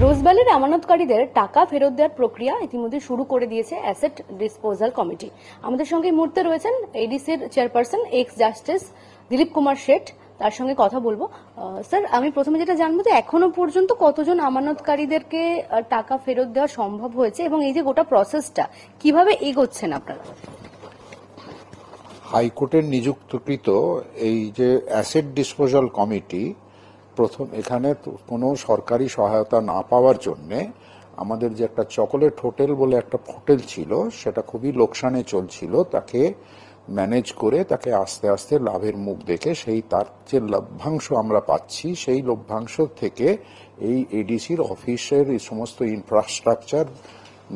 রোজভ্যালির আমানতকারীদের টাকা ফেরত দেওয়ার প্রক্রিয়া ইতিমধ্যে শুরু করে দিয়েছে অ্যাসেট ডিসপোজাল কমিটি। আমাদের সঙ্গে এই মুহূর্তে রয়েছেন এডিসির chairperson ex justice Dilip Kumar Seth, তার সঙ্গে কথা বলবো। স্যার, আমি প্রথমে যেটা জানবো যে এখনো পর্যন্ত কতজন আমানতকারীদেরকে টাকা ফেরত দেওয়া সম্ভব হয়েছে এবং এই যে গোটা প্রসেসটা কিভাবে এগোচ্ছেন আপনারা? হাইকোর্টের নিযুক্তকৃত এই যে অ্যাসেট ডিসপোজাল কমিটি প্রথম এখানে কোনো সরকারি সহায়তা না পাওয়ার জন্যে আমাদের যে একটা চকোলেট হোটেল বলে একটা হোটেল ছিল, সেটা খুবই লোকসানে চলছিল, তাকে ম্যানেজ করে তাকে আস্তে আস্তে লাভের মুখ দেখে সেই তার যে লভ্যাংশ আমরা পাচ্ছি সেই লভ্যাংশ থেকে এই এডিসির অফিসের এই সমস্ত ইনফ্রাস্ট্রাকচার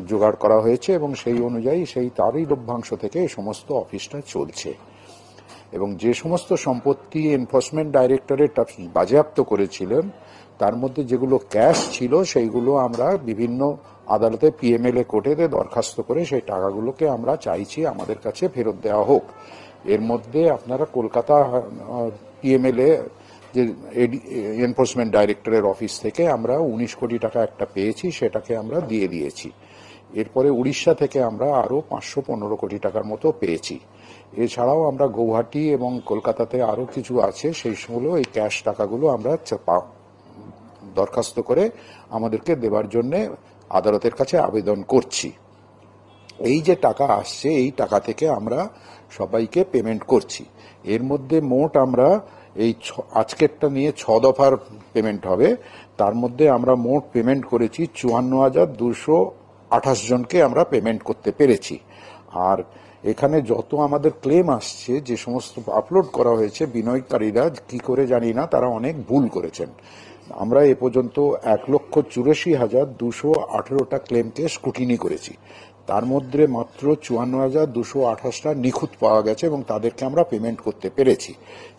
জোগাড় করা হয়েছে এবং সেই অনুযায়ী সেই তারই লভ্যাংশ থেকে এই সমস্ত অফিসটা চলছে। এবং যে সমস্ত সম্পত্তি এনফোর্সমেন্ট ডাইরেক্টরেট বাজেয়াপ্ত করেছিলেন তার মধ্যে যেগুলো ক্যাশ ছিল সেইগুলো আমরা বিভিন্ন আদালতে পিএমএলএ কোর্টে দরখাস্ত করে সেই টাকাগুলোকে আমরা চাইছি আমাদের কাছে ফেরত দেওয়া হোক। এর মধ্যে আপনারা কলকাতা পিএমএলএ যে এনফোর্সমেন্ট ডাইরেক্টরের অফিস থেকে আমরা 19 কোটি টাকা একটা পেয়েছি, সেটাকে আমরা দিয়ে দিয়েছি। এরপরে উড়িষ্যা থেকে আমরা আরও 515 কোটি টাকার মতো পেয়েছি। এছাড়াও আমরা গৌহাটি এবং কলকাতাতে আরও কিছু আছে, সেইগুলো এই ক্যাশ টাকাগুলো আমরা দরখাস্ত করে আমাদেরকে দেবার জন্য আদালতের কাছে আবেদন করছি। এই যে টাকা আসছে এই টাকা থেকে আমরা সবাইকে পেমেন্ট করছি। এর মধ্যে মোট আমরা এই আজকেরটা নিয়ে 6 দফার পেমেন্ট হবে, তার মধ্যে আমরা মোট পেমেন্ট করেছি 54,228 জনকে আমরা পেমেন্ট করতে পেরেছি। আর এখানে যত আমাদের ক্লেম আসছে, যে সমস্ত আপলোড করা হয়েছে, বিনিয়োগকারীরা কি করে জানি না, তারা অনেক ভুল করেছেন। আমরা এ পর্যন্ত 1,84,218টা ক্লেমকে স্ক্রুটিনি করেছি, তার মধ্যে মাত্র 54,228টা নিখুঁত পাওয়া গেছে এবং তাদেরকে আমরা পেমেন্ট করতে পেরেছি।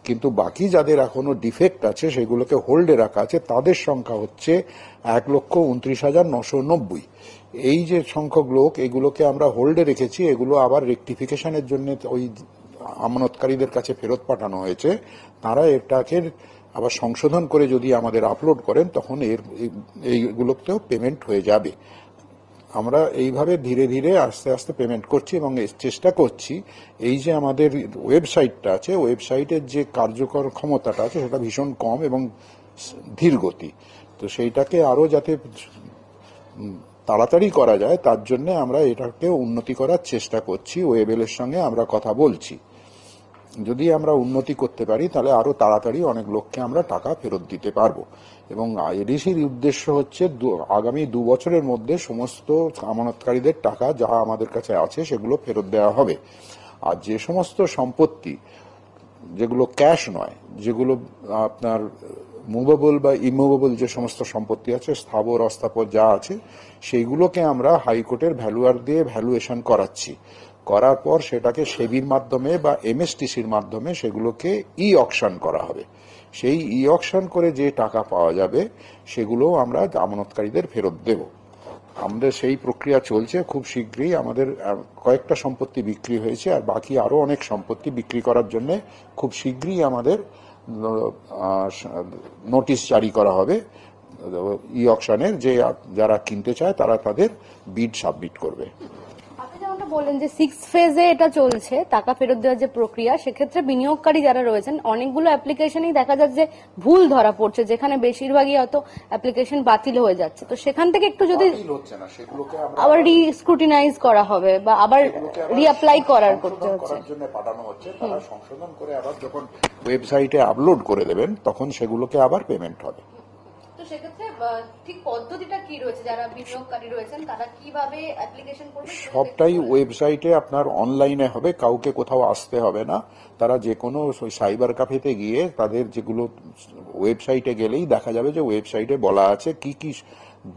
কিন্তু বাকি যাদের এখনো ডিফেক্ট আছে সেগুলোকে হোল্ডে রাখা আছে, তাদের সংখ্যা হচ্ছে 1,29,990। এই যে সংখ্যক লোক, এগুলোকে আমরা হোল্ডে রেখেছি, এগুলো আবার রেকটিফিকেশনের জন্য ওই আমানতকারীদের কাছে ফেরত পাঠানো হয়েছে। তারা এটাকে আবার সংশোধন করে যদি আমাদের আপলোড করেন তখন এইগুলোতেও পেমেন্ট হয়ে যাবে। আমরা এইভাবে ধীরে ধীরে আস্তে আস্তে পেমেন্ট করছি এবং চেষ্টা করছি এই যে আমাদের ওয়েবসাইটটা আছে, ওয়েবসাইটের যে কার্যকর ক্ষমতাটা আছে সেটা ভীষণ কম এবং ধীর গতি, তো সেইটাকে আরও যাতে তাড়াতাড়ি করা যায় তার জন্য আমরা এটাকে উন্নতি করার চেষ্টা করছি। ওয়েবেলের সঙ্গে আমরা কথা বলছি, যদি আমরা উন্নতি করতে পারি তাহলে আরো তাড়াতাড়ি অনেক লোককে আমরা টাকা ফেরত দিতে পারবো। এবং এডিসির উদ্দেশ্য হচ্ছে আগামী 2 বছরের মধ্যে সমস্ত আমানতকারীদের টাকা যা আমাদের কাছে আছে সেগুলো ফেরত দেওয়া হবে। আর যে সমস্ত সম্পত্তি যেগুলো ক্যাশ নয়, যেগুলো আপনার মুভেবল বা ইমুভেবল যে সমস্ত সম্পত্তি আছে, স্থাবর অস্থাবর যা আছে, সেইগুলোকে আমরা হাইকোর্টের ভ্যালুয়ার দিয়ে ভ্যালুয়েশন করাচ্ছি। করার পর সেটাকে সেবির মাধ্যমে বা এমএসটিসির মাধ্যমে সেগুলোকে ই অকশন করা হবে। সেই ই অকশন করে যে টাকা পাওয়া যাবে সেগুলো আমরা আমানতকারীদের ফেরত দেব। আমাদের সেই প্রক্রিয়া চলছে। খুব শীঘ্রই আমাদের কয়েকটা সম্পত্তি বিক্রি হয়েছে, আর বাকি আরো অনেক সম্পত্তি বিক্রি করার জন্য খুব শীঘ্রই আমাদের নোটিশ জারি করা হবে ই অকশনের, যে যারা কিনতে চায় তারা তাদের বিড সাবমিট করবে। বলেন যে 6 ফেজে এটা চলছে টাকা ফেরত দেওয়ার যে প্রক্রিয়া, সেক্ষেত্রে বিনিয়োগকারী যারা রয়েছেন অনেকগুলো অ্যাপ্লিকেশনই দেখা যাচ্ছে যে ভুল ধরা পড়ছে, যেখানে বেশিরভাগই হয়তো অ্যাপ্লিকেশন বাতিল হয়ে যাচ্ছে। তো সেখান থেকে একটু যদি আবার রিস্ক্রুটিনাইজ করা হবে বা আবার রিঅ্যাপ্লাই করার করতে হচ্ছে, পাঠানো হচ্ছে, তারা সংশোধন করে আবার যখন ওয়েবসাইটে আপলোড করে দেবেন তখন সেগুলোকে আবার পেমেন্ট হবে। তো সেক্ষেত্রে ঠিক পদ্ধতিটা কি রয়েছে, যারা বিনিয়োগকারী রয়েছেন তারা কিভাবে অ্যাপ্লিকেশন করবে? সবটাই ওয়েবসাইটে আপনার অনলাইনে হবে, কাউকে কোথাও আসতে হবে না। তারা যে কোনো সাইবার ক্যাফেতে গিয়ে তাদের যেগুলো ওয়েবসাইটে গেলেই দেখা যাবে যে ওয়েবসাইটে বলা আছে কি কি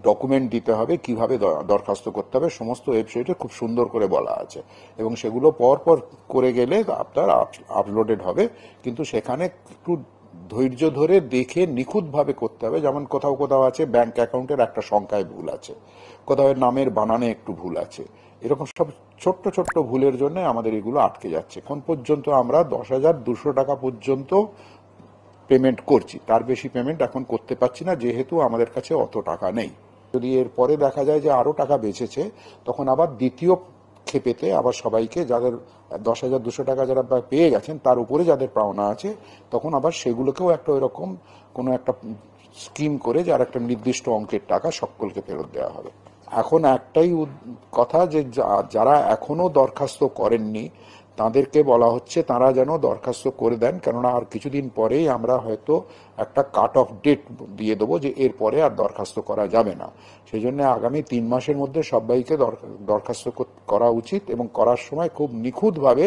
ডকুমেন্ট দিতে হবে, কিভাবে দরখাস্ত করতে হবে, সমস্ত ওয়েবসাইটে খুব সুন্দর করে বলা আছে এবং সেগুলো পর পর করে গেলে আপনার আপলোডেড হবে। কিন্তু সেখানে একটু ধৈর্য ধরে দেখে নিখুঁতভাবে করতে হবে। যেমন কোথাও কোথাও আছে ব্যাংক অ্যাকাউন্টের একটা সংখ্যায় ভুল আছে, কোথাও নামের বানানে একটু ভুল আছে, এরকম সব ছোট্ট ছোট্ট ভুলের জন্য আমাদের এগুলো আটকে যাচ্ছে। এখন পর্যন্ত আমরা 10,200 টাকা পর্যন্ত পেমেন্ট করছি, তার বেশি পেমেন্ট এখন করতে পারছি না যেহেতু আমাদের কাছে অত টাকা নেই। যদি এর পরে দেখা যায় যে আরো টাকা বেঁচেছে, তখন আবার দ্বিতীয় ক্ষেপেতে আবার সবাইকে, যাদের 10,200 টাকা যারা পেয়ে গেছেন তার উপরে যাদের পাওনা আছে, তখন আবার সেগুলোকেও একটা ওইরকম কোনো একটা স্কিম করে যার একটা নির্দিষ্ট অঙ্কের টাকা সকলকে ফেরত দেওয়া হবে। এখন একটাই কথা যে যারা এখনো দরখাস্ত করেননি তাদেরকে বলা হচ্ছে তারা যেন দরখাস্ত করে দেন, কেননা আর কিছুদিন পরেই আমরা হয়তো একটা কাট অফ ডেট দিয়ে দেবো যে এরপরে আর দরখাস্ত করা যাবে না। সেই জন্য আগামী 3 মাসের মধ্যে সবাইকে দরখাস্ত করা উচিত এবং করার সময় খুব নিখুঁতভাবে